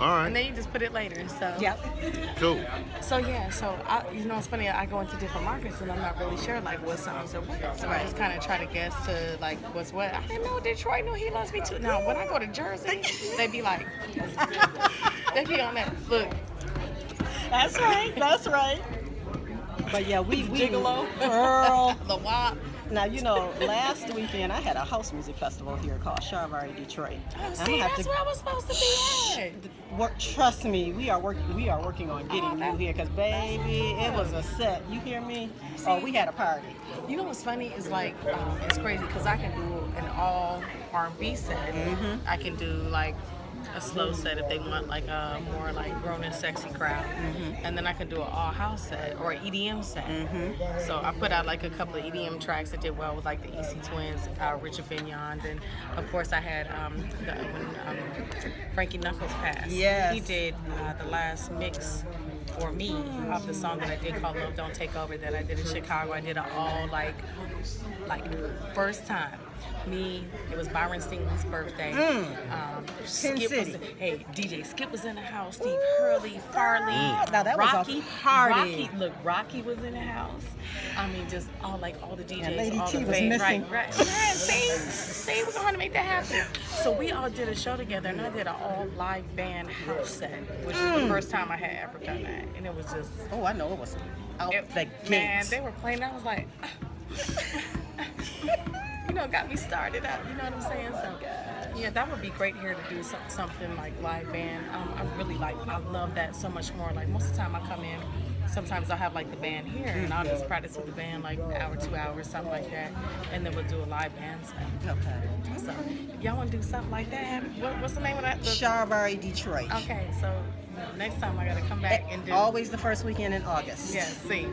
All right. And then you just put it later. So Yep. Cool. So yeah, so it's funny. I go into different markets and I'm not really sure like what songs are what. So I just kind of try to guess to like what's what. I didn't know Detroit knew He Loves Me Too. Now when I go to Jersey, they be like, they be on that. Look, That's right. That's right. But yeah, we Gigolo, girl. the WAP. Now, last weekend I had a house music festival here called Charvari Detroit. Oh, see, that's where I was supposed to be at. Trust me, we are working on getting you here because, baby, it was a set. You hear me? Oh, we had a party. You know what's funny is like it's crazy because I can do an all R&B set. Mm-hmm. I can do like a slow set if they want like a more like grown and sexy crowd, and then I can do an all house set or an EDM set. So I put out like a couple of EDM tracks that did well with like the EC Twins, Richard Beyond, and of course I had when Frankie Knuckles passed. Yes. He did the last mix for me of the song that I did called Love Don't Take Over that I did in Chicago. I did it all like first time. It was Byron Stingley's birthday. Skip was, DJ Skip was in the house. Steve Hurley, Farley, Now that Rocky, was a party. Rocky was in the house. I mean, just all the DJs, and Lady all T the was fans. missing. Right. See, we're going to make that happen. So we all did a show together, and I did an all live band house set, which is the first time I had ever done that, and it was just. Oh, I know it was out the gate. Man, they were playing. I was like. Got me started up. You know what I'm saying? So, yeah, that would be great here to do something like live band. I love that so much more. Like most of the time I come in, sometimes I'll have like the band here and I'll just practice with the band like an hour, 2 hours, something like that. And then we'll do a live band set. Okay. So, y'all want to do something like that? What's the name of that? Charvari Detroit. Okay, so next time I got to come back and do. Always the first weekend in August. Yeah, see.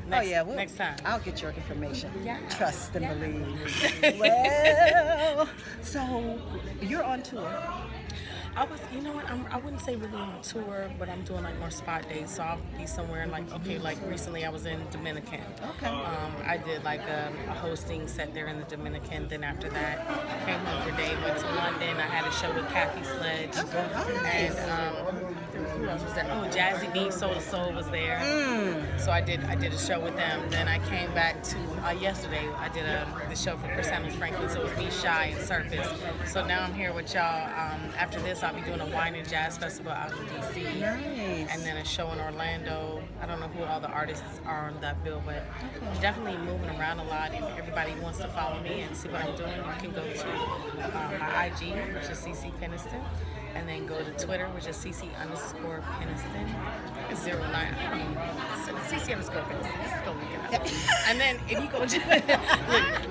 Next time. I'll get your information. Yeah. Trust and believe. Well, so you're on tour. I wouldn't say really on tour, but I'm doing like more spot days. So I'll be somewhere in like recently I was in Dominican. Okay. I did like a hosting set there in the Dominican. Then after that, came home for day, went to London. I had a show with Kathy Sledge. And who else was there? Oh, Jazzy B, Soul to Soul was there. So I did a show with them. Then I came back to yesterday. I did the show for Chris Hammonds Franklin. So it was me, Shy, and Surface. So now I'm here with y'all. After this, I'll be doing a wine and jazz festival out in DC. Nice. And then a show in Orlando. I don't know who all the artists are on that bill, but I'm definitely moving around a lot. If everybody wants to follow me and see what I'm doing, you can go to my IG, which is CeCe Peniston. And then go to Twitter, which is CeCe_Peniston 09. CeCe_Peniston. Just go look it up. And then if you go to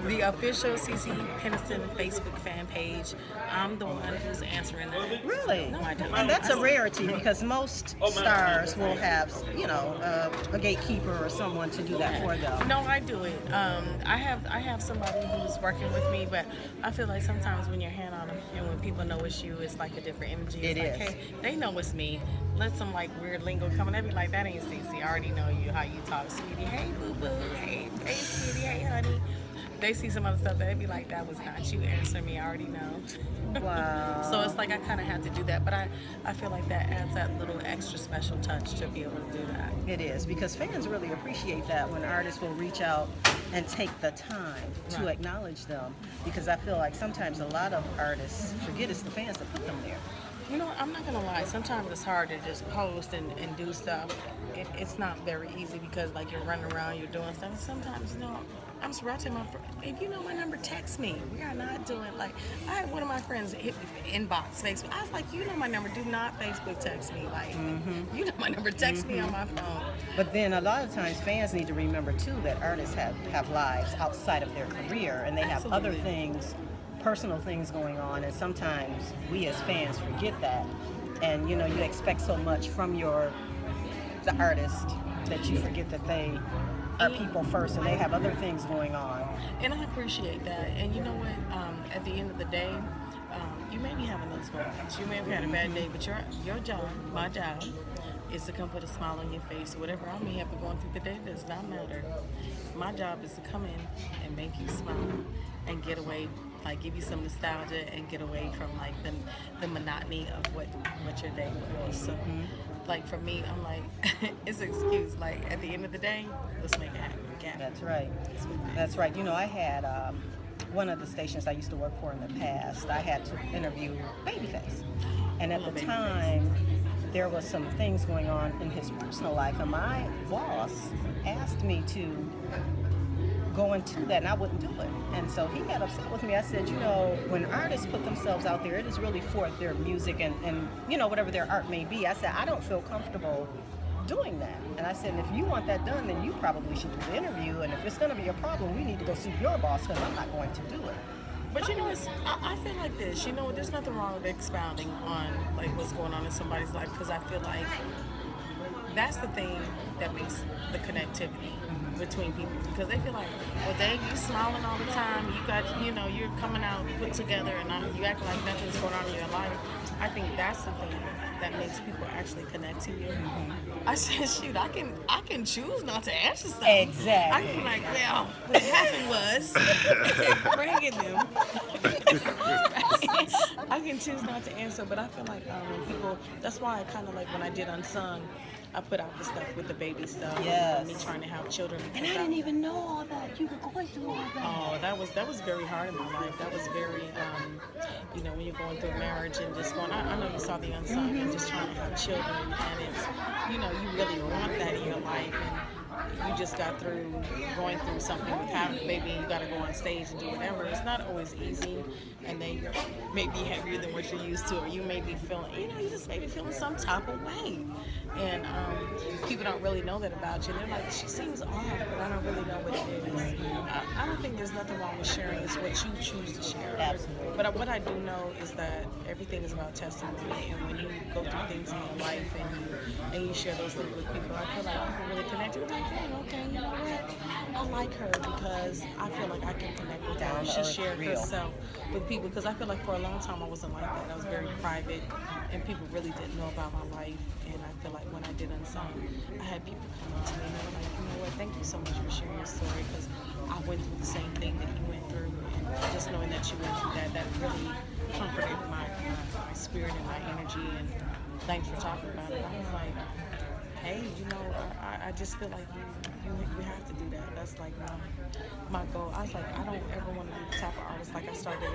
the official CeCe Peniston Facebook fan page, I'm the one who's answering that. Really? No, I don't. And that's a rarity because most stars will have, a gatekeeper or someone to do that for them. No, I do it. I have somebody who's working with me, but I feel like sometimes when you're hand on them and when people know it's you, it's like a different energy. It's like, hey, they know it's me. Let some like weird lingo come and they be like, that ain't CeCe. I already know you, how you talk, sweetie. Hey, boo boo. Hey, sweetie. Hey, honey. They see some other stuff, they be like, that was not you. Answer me. I already know. Wow. So it's like I kind of have to do that, but I feel like that adds that little extra special touch to be able to do that. It is, because fans really appreciate that when artists will reach out and take the time to acknowledge them, because I feel like sometimes a lot of artists forget it's the fans that put them there. I'm not gonna lie, sometimes it's hard to just post and do stuff. It's not very easy because like you're running around, you're doing stuff. Sometimes, I'm surrounded my friend. If you know my number, text me. We are not doing like I had one of my friends hit me inbox Facebook. I was like, you know my number, do not Facebook text me. Like you know my number, text me on my phone. But then a lot of times fans need to remember too that artists have lives outside of their career and they have other things, personal things going on, and sometimes we as fans forget that. And you expect so much from the artist that you forget that they are people first and they have other things going on. And I appreciate that. And you know what? At the end of the day, you may be having those moments. You may have had a bad day, but your job, my job, is to come put a smile on your face. Whatever I may have been going through the day does not matter. My job is to come in and make you smile and get away like give you some nostalgia and get away from like the monotony of what your day was. So like for me, I'm like it's an excuse. Like at the end of the day, let's make it happen. That's right. That's right. You know, I had one of the stations I used to work for in the past. I had to interview Babyface, and at the time, there was some things going on in his personal life, and my boss asked me to go into that, and I wouldn't do it. And so he got upset with me. I said, you know, when artists put themselves out there, it is really for their music and you know, whatever their art may be. I said, I don't feel comfortable doing that. And I said, if you want that done, then you probably should do the interview. And if it's going to be a problem, we need to go see your boss, because I'm not going to do it. But you know, I feel like this. You know, there's nothing wrong with expounding on like what's going on in somebody's life, because I feel like that's the thing that makes the connectivity between people, because they feel like, well, dang, you smiling all the time, you got, you know, you're coming out put together, and you act like nothing's going on in your life. I think that's the thing that makes people actually connect to you. I said, shoot, I can choose not to answer something. Exactly. I can be like, well, what happened was, bragging them. I can choose not to answer, but I feel like when people, that's why I kind of like when I did Unsung, I put out the stuff with the baby stuff. Yes. Me trying to have children. And I didn't even know all that. You were going through all that. Oh, that was very hard in my life. That was very, you know, when you're going through a marriage and just going, I know you saw the Unsung and just trying to have children, and it's, you know, you really want that in your life, and you just got through going through something with having a baby, and you got to go on stage and do whatever. It's not always easy, and they may be heavier than what you're used to, or you may be feeling, you know, you just may be feeling some type of way. And people don't really know that about you. They're like, she seems off, but I don't really know what it is. I don't think there's nothing wrong with sharing. It's what you choose to share. Absolutely. But what I do know is that everything is about testimony, and when you go through things in your life and you share those things with people, I feel like people really connect. You're like, hey, okay, you know what? I like her because I feel like I can connect with her. She shared herself with people, because I feel like for a long time I wasn't like that. I was very private, and people really didn't know about my life. And I feel like when I did Unsung, I had people come up to me and they were like, you know what, thank you so much for sharing your story, because I went through the same thing that you went through, and just knowing that you went through that really comforted my spirit and my energy, and thanks for talking about it. I was like, hey, you know, I just feel like you have to do that. That's like my goal. I was like, I don't ever want to be the type of artist. Like I started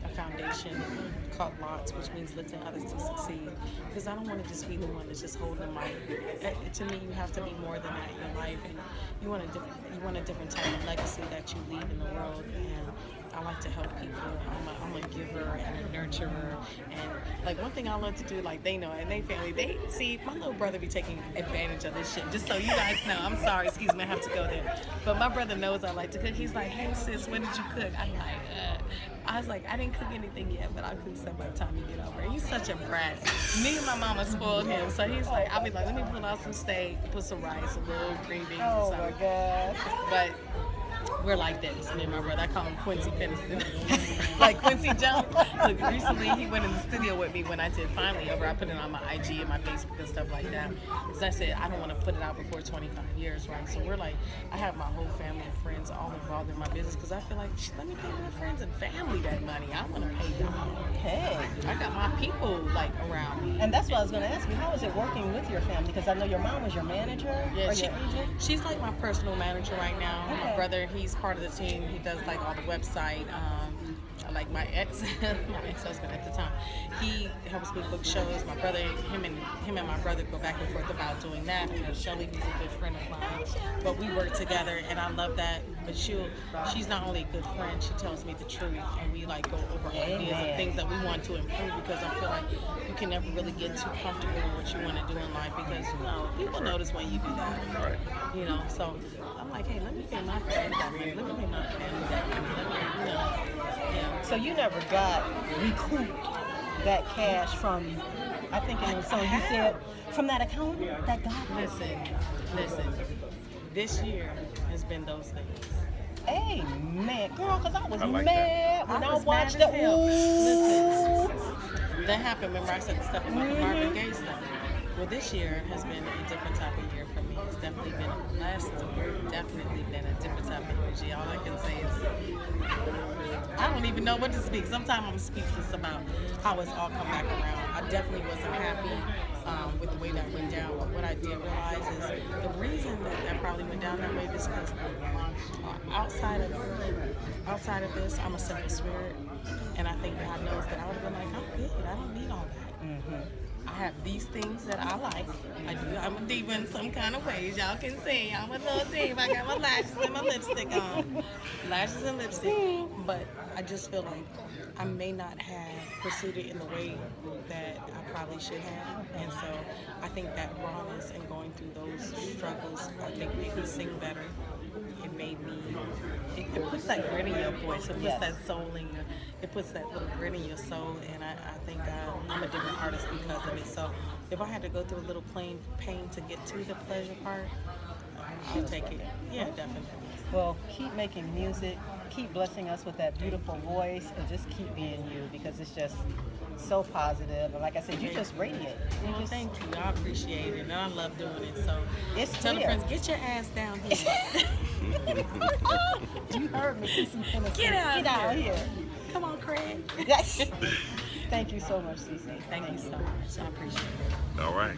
a foundation called LOTS, which means lifting others to succeed, because I don't want to just be the one that's just holding the mic. To me, you have to be more than that in your life, and you want a different type of legacy that you leave in the world. And I like to help people. I'm a giver and a nurturer, and like one thing I love to do, like they know, and they family, they see my little brother be taking advantage of this shit. Just so you guys know, I'm sorry, excuse me, I have to go there. But my brother knows I like to cook. He's like, hey sis, what did you cook? I'm like, I was like, I didn't cook anything yet, but I'll cook some by the time you get over. He's such a brat. Me and my mama spoiled him, so he's like, I'll be like, let me pull out some steak, put some rice, a little green beans, Oh and my something. God. But we're like this, me and my brother. I call him Quincy Peniston. Like Quincy Jones. Look, recently he went in the studio with me when I did Finally Over. I put it on my IG and my Facebook and stuff like that, because I said I don't want to put it out before 25 years, right? So we're like, I have my whole family and friends all involved in my business, because I feel like, let me pay my friends and family that money. I want to pay y'all. Hey. I got my people like around me. And that's what I was going to ask you. How is it working with your family? Because I know your mom was your manager. Yeah, or your agent. she's like my personal manager right now. Okay. My brother, he's part of the team. He does like all the website. Like my ex-husband at the time, he helps me book shows. My brother, him and my brother go back and forth about doing that. You know, Shelly, who's a good friend of mine, but we work together, and I love that. But she's not only a good friend, she tells me the truth, and we like go over ideas of things that we want to improve, because I feel like you can never really get too comfortable with what you want to do in life, because you know people notice when you do that. Right. You know, so I'm like, hey, let me pay my friends that money. Let me pay my family that money. Let me, you know, yeah. So you never got recouped that cash from, I think it was so you said, from that account that got Listen. This year has been those things. Hey, man, girl, because I was like mad that. when I was watched mad that. as hell. Ooh. Listen, that happened. Remember I said the stuff about the Marvin Gaye stuff. Well, this year has been a different type of year for me. It's definitely been a blessed year. Definitely been a different type of energy. All I can say is I don't even know what to speak. Sometimes I'm speechless about how it's all come back around. I definitely wasn't happy with the way that went down. But what I did realize is the reason that probably went down that way is because outside of this, I'm a simple spirit, and I think God knows that I would have been like, I'm good. I don't need all that. Mm-hmm. I have these things that I like. I do. I'm a diva in some kind of ways. Y'all can see. I'm a little diva. I got my lashes and my lipstick on. Lashes and lipstick. But I just feel like I may not have pursued it in the way that I probably should have. And so I think that rawness and going through those struggles, I think made me sing better. It made me, it puts that grit in your voice. It puts that soul in your, it puts that little grit in your soul. And I think I'm a different artist because of it. So if I had to go through a little pain to get to the pleasure part, I'll take it. Yeah, definitely. Well, keep making music, keep blessing us with that beautiful voice, and just keep being you, because it's just so positive. And like I said, you just radiate. Thank you. I appreciate it, and I love doing it. So tell the clear. friends, get your ass down here. You heard me, CeCe Peniston. Get out here. Come on, Craig. Yes. Thank you so much, CeCe. Thank you so much. I appreciate it. All right.